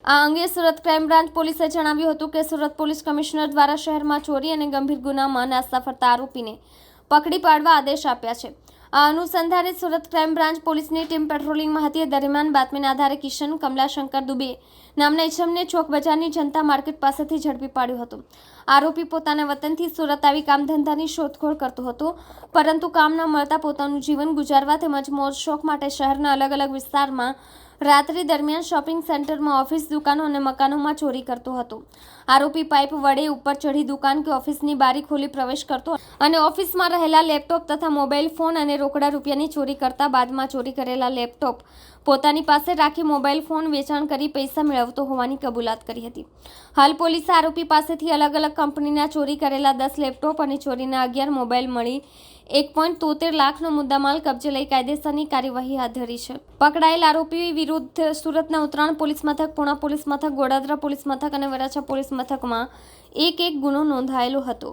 આ અંગે Surat crime branch પોલીસે જણાવ્યું હતું કે સુરત પોલીસ કમિશનર દ્વારા શહેરમાં ચોરી અને ગંભીર ગુનામાં નાસ્તા ફરતા આરોપીને પકડી પાડવા આદેશ આપ્યા છે। આ અનુસંધાને સુરત ક્રાઇમ બ્રાન્ચ પોલીસની ટીમ પેટ્રોલિંગમાં હતી। દરમિયાન બાતમીના આધારે કિશન કમલાશંકર દુબે નામના ઇસમને ચોક બજારની જનતા માર્કેટ પાસેથી ઝડપી પાડ્યો હતો। આરોપી પોતાના વતનથી સુરત આવી કામ ધંધાની શોધખોળ કરતો હતો, પરંતુ કામ ન મળતા પોતાનું જીવન ગુજારવા તેમજ મોજ શોખ માટે શહેરના અલગ અલગ વિસ્તારમાં રાત્રિ દરમિયાન શોપિંગ સેન્ટરમાં, ઓફિસ, દુકાનો અને મકાનોમાં ચોરી કરતો હતો। આરોપી પાઇપ વડે ઉપર ચઢી દુકાન કે ઓફિસની બારી ખોલી પ્રવેશ કરતો અને ઓફિસમાં રહેલા લેપટોપ તથા મોબાઈલ ફોન અને રોકડા રૂપિયાની ચોરી કરતા બાદમાં ચોરી કરેલા લેપટોપ પોતાની પાસે રાખી મોબાઈલ ફોન વેચાણ કરી પૈસા મેળવતો હોવાની કબૂલાત કરી હતી। હાલ પોલીસે આરોપી પાસેથી અલગ અલગ કંપનીના ચોરી કરેલા 10 લેપટોપ અને ચોરીના 11 મોબાઈલ મળી 1.73 લાખનો મુદ્દામાલ કબજે લઈ કાયદેસરની કાર્યવાહી હાથ ધરી છે। પકડાયેલ આરોપી વિરુદ્ધ સુરતના ઉત્તરાણ પોલીસ મથક, પૂણા પોલીસ મથક, ગોડાદરા પોલીસ મથક અને વરાછા પોલીસ મથકમાં એક ગુનો નોંધાયેલો હતો।